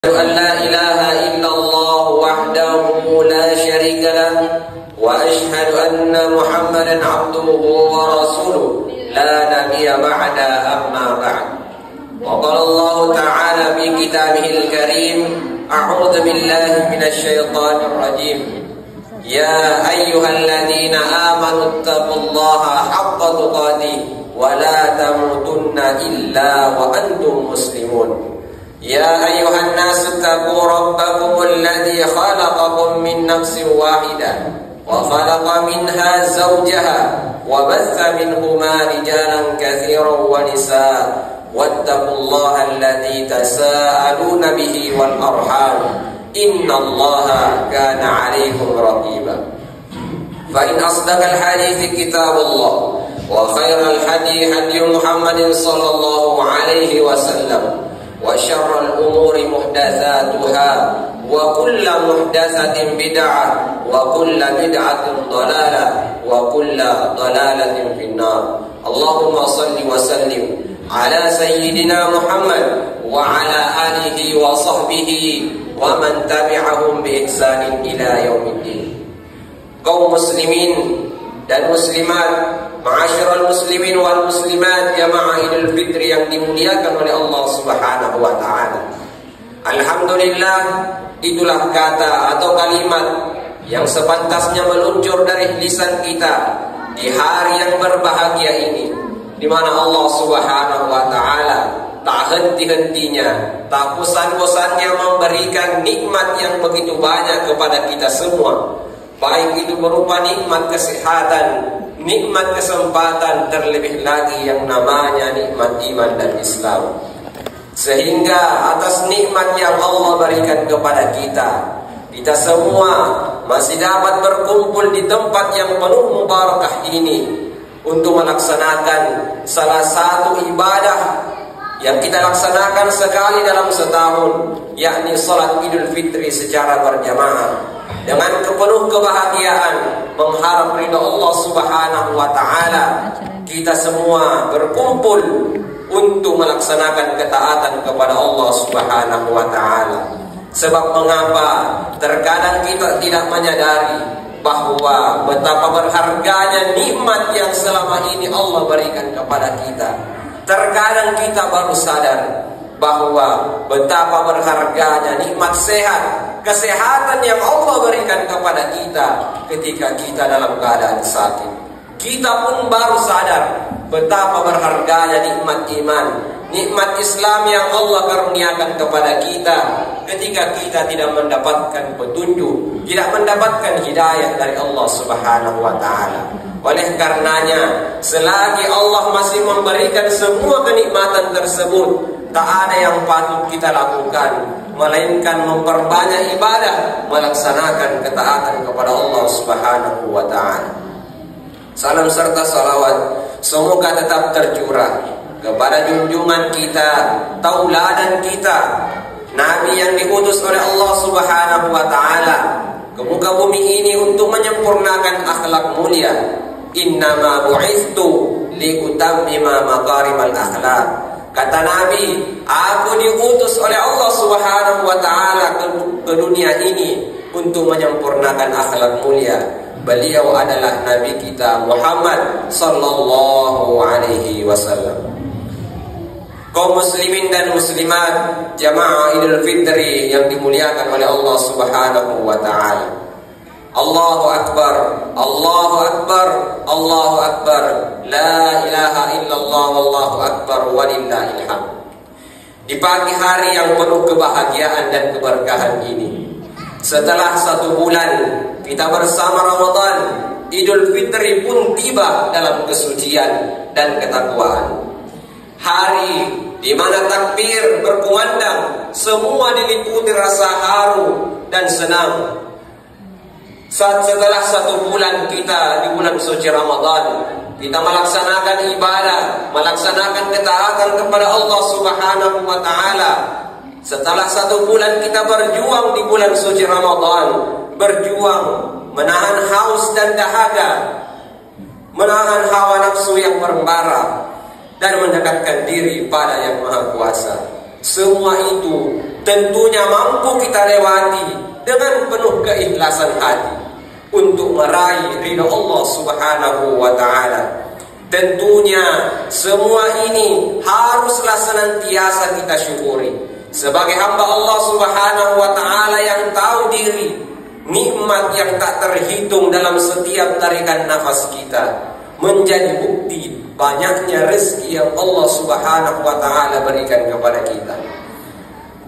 أن لا إله إلا الله وحده لا شريك له وأشهد أن محمدا عبده ورسوله لا نبي بعد أما بعد. وقال الله تعالى في كتابه الكريم: أعوذ بالله من الشيطان الرجيم. يا أيها الذين آمنوا اتقوا الله حق تقاته ولا تموتن إلا وأنتم مسلمون. يا أيها الناس اتقوا ربكم الذي خلقكم من نفس واحدة وخلق منها زوجها وبث منهما رجالا كثيرا ونساء واتقوا الله الذي تساءلون به والأرحام إن الله كان عليكم رقيبا. فإن أصدق الحديث كتاب الله وخير الهدي هدي محمد صلى الله عليه وسلم وشر الأمور محدثاتها وكل محدثة بدعة وكل بدعة ضلالة وكل ضلالة في النار. اللهم صل وسلم على سيدنا محمد وعلى آله وصحبه ومن تبعهم بإحسان إلى يوم الدين. Kaum muslimin dan muslimat, ma'asyiral muslimin wal muslimat, jamaah Idul Fitri yang dimuliakan oleh Allah Subhanahu wa taala. Alhamdulillah, itulah kata atau kalimat yang sepantasnya meluncur dari lisan kita di hari yang berbahagia ini, di mana Allah Subhanahu wa taala tak henti-hentinya, tak bosan-bosannya memberikan nikmat yang begitu banyak kepada kita semua. Baik itu berupa nikmat kesehatan, nikmat kesempatan, terlebih lagi yang namanya nikmat iman dan Islam. Sehingga atas nikmat yang Allah berikan kepada kita, kita semua masih dapat berkumpul di tempat yang penuh mubarakah ini untuk melaksanakan salah satu ibadah yang kita laksanakan sekali dalam setahun, yakni salat Idul Fitri secara berjamaah. Dengan penuh kebahagiaan, mengharap ridha Allah Subhanahu wa taala, kita semua berkumpul untuk melaksanakan ketaatan kepada Allah Subhanahu wa taala. Sebab mengapa terkadang kita tidak menyadari bahwa betapa berharganya nikmat yang selama ini Allah berikan kepada kita. Terkadang kita baru sadar bahwa betapa berharganya nikmat sehat, kesehatan yang Allah berikan kepada kita ketika kita dalam keadaan sakit. Kita pun baru sadar betapa berharganya nikmat iman, nikmat Islam yang Allah karuniakan kepada kita ketika kita tidak mendapatkan petunjuk, tidak mendapatkan hidayah dari Allah Subhanahu wa taala. Oleh karenanya, selagi Allah masih memberikan semua kenikmatan tersebut, tak ada yang patut kita lakukan melainkan memperbanyak ibadah, melaksanakan ketaatan kepada Allah Subhanahu wa taala. Salam serta salawat semoga tetap tercurah kepada junjungan kita, tauladan kita, Nabi yang diutus oleh Allah Subhanahu wa taala ke muka bumi ini untuk menyempurnakan akhlak mulia. Innama bu'ithu liutammima makarimal akhlak. Kata Nabi, aku diutus oleh Allah Subhanahu wa taala ke dunia ini untuk menyempurnakan akhlak mulia. Beliau adalah Nabi kita Muhammad sallallahu alaihi wasallam. Kaum muslimin dan muslimat, jamaah Idul Fitri yang dimuliakan oleh Allah Subhanahu wa taala. Allahu Akbar, Allahu Akbar, Allahu Akbar, la ilaha illallah, wallahu akbar, walillahil hamd. Di pagi hari yang penuh kebahagiaan dan keberkahan ini, setelah 1 bulan kita bersama Ramadan, Idul Fitri pun tiba dalam kesucian dan ketakwaan. Hari di mana takbir berkumandang, semua diliputi rasa haru dan senang. Saat setelah 1 bulan kita di bulan suci Ramadan, kita melaksanakan ibadah, melaksanakan ketaatan kepada Allah Subhanahu wa taala. Setelah 1 bulan kita berjuang di bulan suci Ramadan, berjuang menahan haus dan dahaga, menahan hawa nafsu yang membara, dan mendekatkan diri pada Yang Maha Kuasa. Semua itu tentunya mampu kita lewati dengan penuh keikhlasan hati untuk meraih ridha Allah Subhanahu wa Ta'ala. Tentunya semua ini haruslah senantiasa kita syukuri sebagai hamba Allah Subhanahu wa Ta'ala yang tahu diri, nikmat yang tak terhitung dalam setiap tarikan nafas kita menjadi bukti banyaknya rezeki yang Allah Subhanahu wa Ta'ala berikan kepada kita.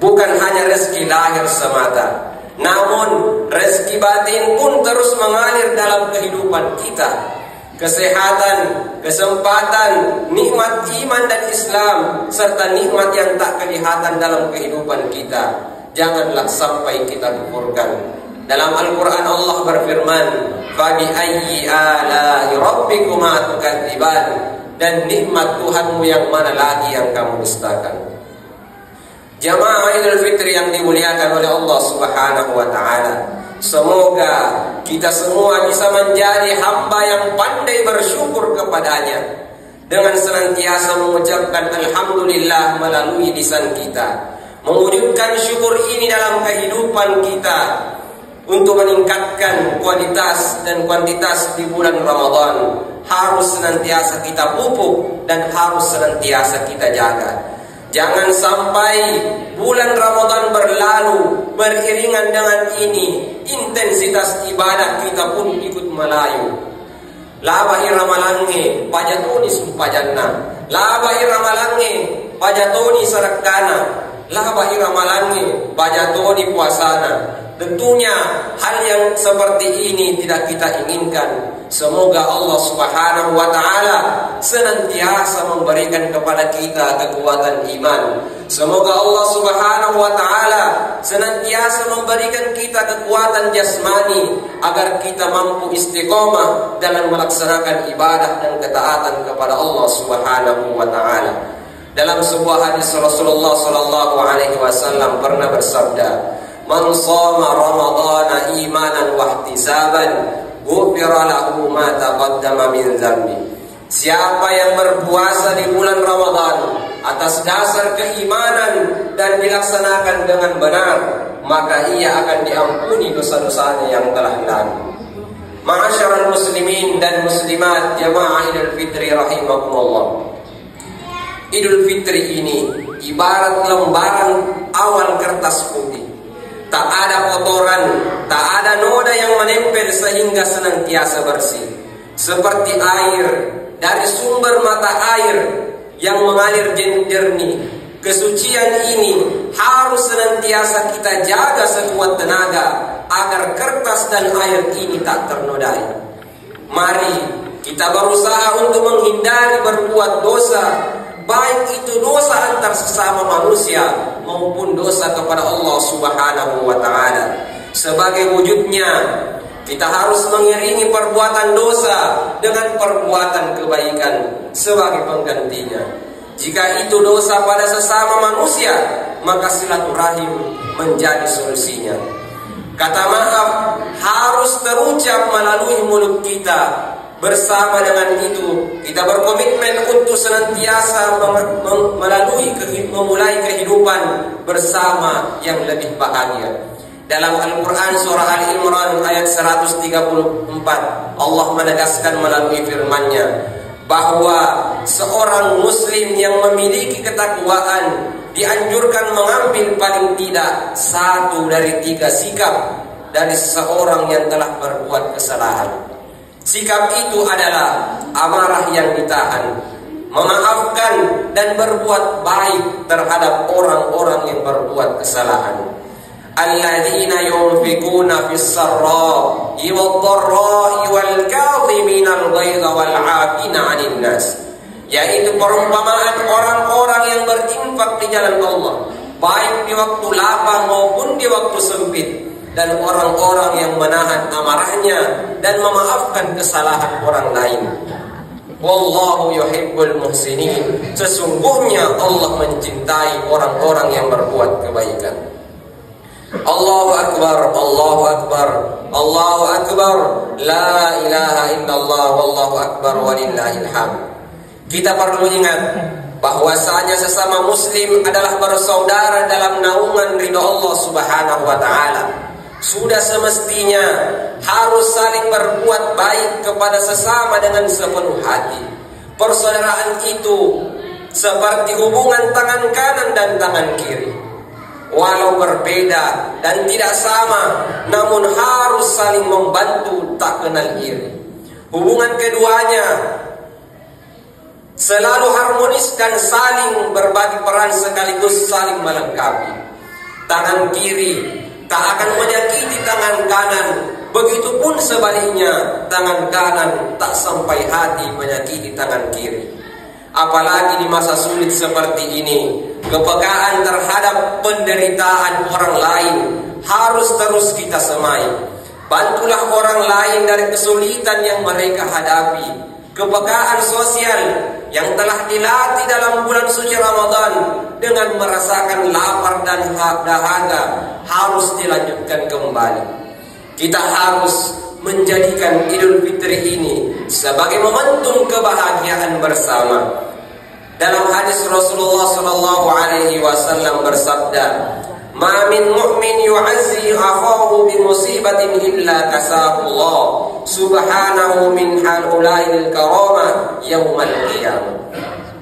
Bukan hanya rezeki lahir semata, namun rezeki batin pun terus mengalir dalam kehidupan kita. Kesehatan, kesempatan, nikmat iman dan Islam, serta nikmat yang tak kelihatan dalam kehidupan kita, janganlah sampai kita gugurkan. Dalam Al-Quran Allah berfirman, "Fabi'ayyi ala'i rabbikuma tukadziban?" Dan nikmat Tuhanmu yang mana lagi yang kamu dustakan? Jamaah Idul Fitri yang dimuliakan oleh Allah Subhanahu wa Ta'ala, semoga kita semua bisa menjadi hamba yang pandai bersyukur kepadanya dengan senantiasa mengucapkan Alhamdulillah melalui lisan kita, mewujudkan syukur ini dalam kehidupan kita untuk meningkatkan kualitas dan kuantitas di bulan Ramadan. Harus senantiasa kita pupuk dan harus senantiasa kita jaga. Jangan sampai bulan Ramadan berlalu beriringan dengan ini intensitas ibadah kita pun ikut melayu. Laba iramalange pajatoni sumpajanna, laba iramalange pajatoni sarakana, laba iramalange pajatoni puasana. Tentunya hal yang seperti ini tidak kita inginkan. Semoga Allah Subhanahu wa Ta'ala senantiasa memberikan kepada kita kekuatan iman. Semoga Allah Subhanahu wa Ta'ala senantiasa memberikan kita kekuatan jasmani agar kita mampu istiqomah dalam melaksanakan ibadah dan ketaatan kepada Allah Subhanahu wa Ta'ala. Dalam sebuah hadis Rasulullah sallallahu alaihi wasallam pernah bersabda, "Man shoma Ramadhana imanan wa ihtisaban, ghufira lahu ma taqaddama min dzambi." Siapa yang berpuasa di bulan Ramadan atas dasar keimanan dan dilaksanakan dengan benar, maka ia akan diampuni dosa-dosanya yang telah lalu. Ma'asyiral muslimin dan muslimat jamaah Idul Fitri rahimakumullah. Idul Fitri ini ibarat lembaran awal kertas putih. Tak ada kotoran, tak ada noda yang menempel sehingga senantiasa bersih. Seperti air dari sumber mata air yang mengalir jernih. Kesucian ini harus senantiasa kita jaga sekuat tenaga agar kertas dan air ini tak ternodai. Mari kita berusaha untuk menghindari berbuat dosa, baik itu dosa antar sesama manusia maupun dosa kepada Allah Subhanahu wa Ta'ala. Sebagai wujudnya, kita harus mengiringi perbuatan dosa dengan perbuatan kebaikan sebagai penggantinya. Jika itu dosa pada sesama manusia, maka silaturahim menjadi solusinya. Kata maaf harus terucap melalui mulut kita. Bersama dengan itu, kita berkomitmen untuk senantiasa memulai kehidupan bersama yang lebih bahagia. Dalam Al-Quran surah Al-Imran ayat 134, Allah menegaskan melalui firman-Nya bahwa seorang muslim yang memiliki ketakwaan dianjurkan mengambil paling tidak 1 dari 3 sikap dari seseorang yang telah berbuat kesalahan. Sikap itu adalah amarah yang ditahan, memaafkan dan berbuat baik terhadap orang-orang yang berbuat kesalahan. Alladzina yunfikuna fis-sarra'i wad-dharra'i wal kadhiminal ghaidha wal 'afina 'anil nas. Yaitu perumpamaan orang-orang yang berinfak di jalan Allah, baik di waktu lapang maupun di waktu sempit, dan orang-orang yang menahan amarahnya dan memaafkan kesalahan orang lain. Wallahu yuhibbul muhsinin. Sesungguhnya Allah mencintai orang-orang yang berbuat kebaikan. Allahu Akbar, Allahu Akbar, Allahu Akbar, la ilaha illallah, wallahu akbar walillahil hamd. Kita perlu ingat bahwasanya sesama muslim adalah bersaudara dalam naungan ridha Allah Subhanahu wa taala. Sudah semestinya harus saling berbuat baik kepada sesama dengan sepenuh hati. Persaudaraan itu seperti hubungan tangan kanan dan tangan kiri. Walau berbeda dan tidak sama, namun harus saling membantu, tak kenal iri. Hubungan keduanya selalu harmonis dan saling berbagi peran sekaligus saling melengkapi. Tangan kiri tak akan menyakiti tangan kanan, begitupun sebaliknya, tangan kanan tak sampai hati menyakiti tangan kiri. Apalagi di masa sulit seperti ini, kepekaan terhadap penderitaan orang lain harus terus kita semai. Bantulah orang lain dari kesulitan yang mereka hadapi. Kepekaan sosial yang telah dilatih dalam bulan suci Ramadan dengan merasakan lapar dan dahaga harus dilanjutkan kembali. Kita harus menjadikan Idul Fitri ini sebagai momentum kebahagiaan bersama. Dalam hadis Rasulullah sallallahu alaihi wasallam bersabda, "Ma min mu'min yu'azzi akhahu bi musibatin illa kasahu Allah subhanahu min haulail karamah yaumal qiyamah."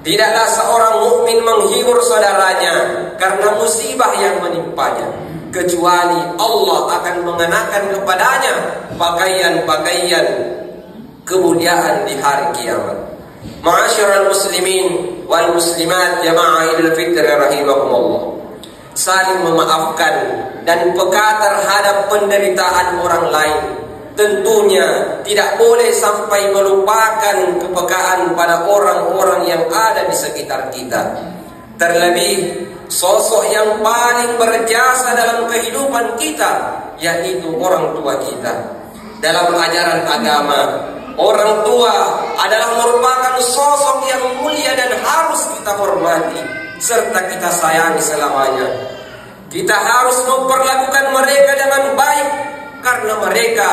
Tidaklah seorang mukmin menghibur saudaranya karena musibah yang menimpanya, kecuali Allah akan mengenakan kepadanya pakaian-pakaian kemuliaan di hari kiamat. Ma'asyiral muslimin wal muslimat jamaah Idul Fitri rahimakumullah. Saling memaafkan dan peka terhadap penderitaan orang lain tentunya tidak boleh sampai melupakan kepekaan pada orang-orang yang ada di sekitar kita. Terlebih sosok yang paling berjasa dalam kehidupan kita, yaitu orang tua kita. Dalam ajaran agama, orang tua adalah merupakan sosok yang mulia dan harus kita hormati serta kita sayangi selamanya. Kita harus memperlakukan mereka dengan baik karena mereka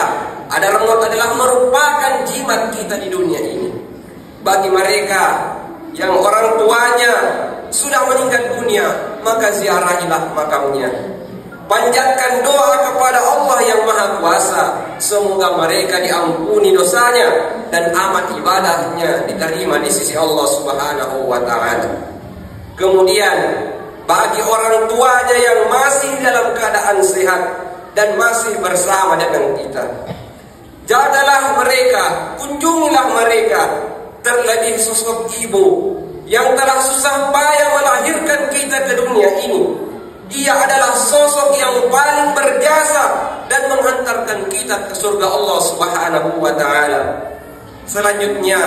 adalah merupakan jimat kita di dunia ini. Bagi mereka yang orang tuanya sudah meninggal dunia, maka ziarahilah makamnya. Panjatkan doa kepada Allah yang Maha Kuasa, semoga mereka diampuni dosanya dan amal ibadahnya diterima di sisi Allah Subhanahu wa taala. Kemudian bagi orang tuanya yang masih dalam keadaan sehat dan masih bersama dengan kita, jagalah mereka, kunjungilah mereka. Terlebih sosok ibu yang telah susah payah melahirkan kita ke dunia ini. Ia adalah sosok yang paling berjasa dan menghantarkan kita ke surga Allah Subhanahu wa taala. Selanjutnya,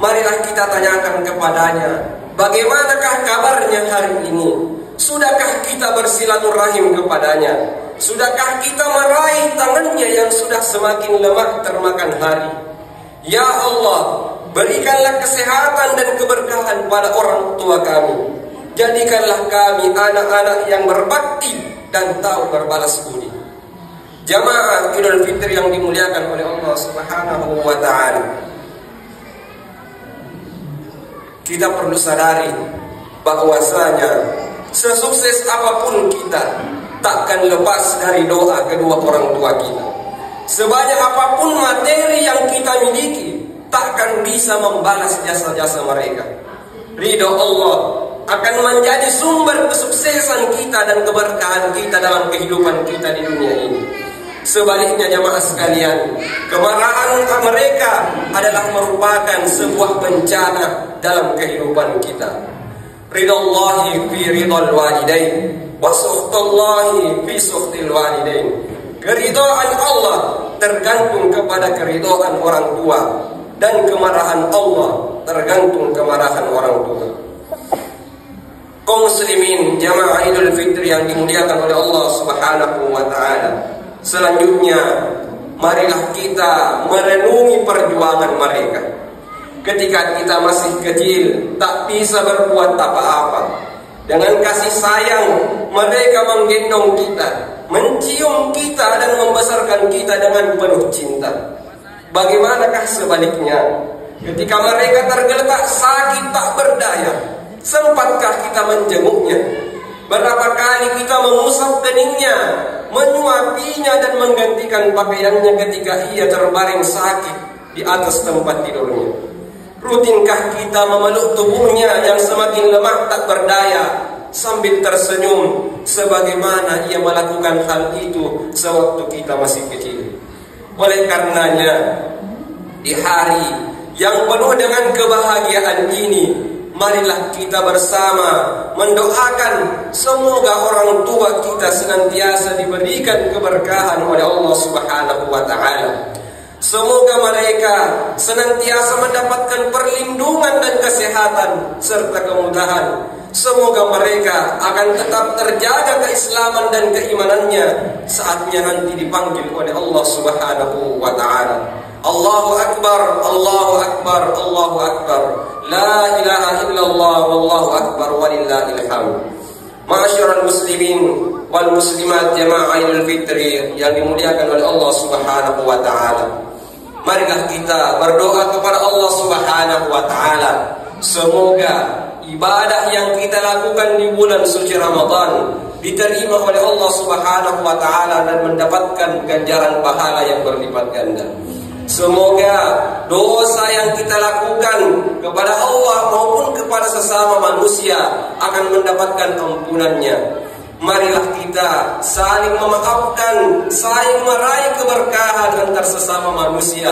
marilah kita tanyakan kepadanya, bagaimanakah kabarnya hari ini? Sudahkah kita bersilaturahim kepadanya? Sudahkah kita meraih tangannya yang sudah semakin lemah termakan hari? Ya Allah, berikanlah kesehatan dan keberkahan pada orang tua kami. Jadikanlah kami anak-anak yang berbakti dan tahu berbalas budi. Jamaah Idul Fitri yang dimuliakan oleh Allah Subhanahu wa taala. Kita perlu sadari bahwasanya sesukses apapun kita takkan lepas dari doa kedua orang tua kita. Sebanyak apapun materi yang kita miliki, takkan bisa membalas jasa-jasa mereka. Ridho Allah akan menjadi sumber kesuksesan kita dan keberkahan kita dalam kehidupan kita di dunia ini. Sebaliknya jamaah sekalian, kemarahan mereka adalah merupakan sebuah bencana dalam kehidupan kita. Ridallahi fi ridal walidain wa suhtullahi fi suhtil walidain. Keridhaan Allah tergantung kepada keridhaan orang tua, dan kemarahan Allah tergantung kemarahan orang tua. Kaum muslimin jamaah Idul Fitri yang dimuliakan oleh Allah Subhanahu wa taala. Selanjutnya, marilah kita merenungi perjuangan mereka. Ketika kita masih kecil, tak bisa berbuat apa-apa. Dengan kasih sayang, mereka menggendong kita, mencium kita dan membesarkan kita dengan penuh cinta. Bagaimanakah sebaliknya? Ketika mereka tergeletak sakit tak berdaya, sempatkah kita menjenguknya? Berapa kali kita mengusap keningnya, menyuapinya dan menggantikan pakaiannya ketika ia terbaring sakit di atas tempat tidurnya? Rutinkah kita memeluk tubuhnya yang semakin lemah tak berdaya sambil tersenyum sebagaimana ia melakukan hal itu sewaktu kita masih kecil? Oleh karenanya, di hari yang penuh dengan kebahagiaan ini, marilah kita bersama mendoakan semoga orang tua kita senantiasa diberikan keberkahan oleh Allah Subhanahu wa taala. Semoga mereka senantiasa mendapatkan perlindungan dan kesehatan serta kemudahan. Semoga mereka akan tetap terjaga keislaman dan keimanannya saatnya nanti dipanggil oleh Allah Subhanahu wa taala. Allahu akbar, Allahu akbar, Allahu akbar. La ilaha illallah wallahu akbar walillahil hamd. Ma'asyiral muslimin wal muslimat jamaah Idul Fitri yang dimuliakan oleh Allah Subhanahu wa taala. Marilah kita berdoa kepada Allah Subhanahu wa taala, semoga ibadah yang kita lakukan di bulan suci Ramadan diterima oleh Allah Subhanahu wa taala dan mendapatkan ganjaran pahala yang berlipat ganda. Semoga dosa yang kita lakukan kepada Allah maupun kepada sesama manusia akan mendapatkan ampunannya. Marilah kita saling memaafkan, saling meraih keberkahan antar sesama manusia,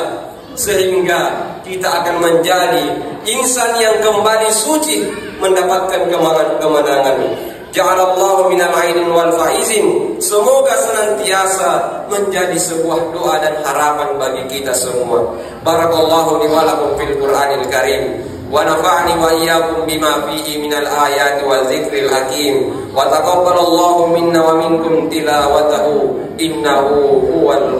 sehingga kita akan menjadi insan yang kembali suci mendapatkan kemenangan. Ja'alallahu minal aidin wal faizin. Semoga senantiasa menjadi sebuah doa dan harapan bagi kita semua. Barakallahu li wa lakum fil Qur'anil Karim, wa nafa'ni wa iyyakum bima fihi minal ayati wal dzikril hakim, wa taqabbalallahu minna wa minkum tilawatahu innahu huwal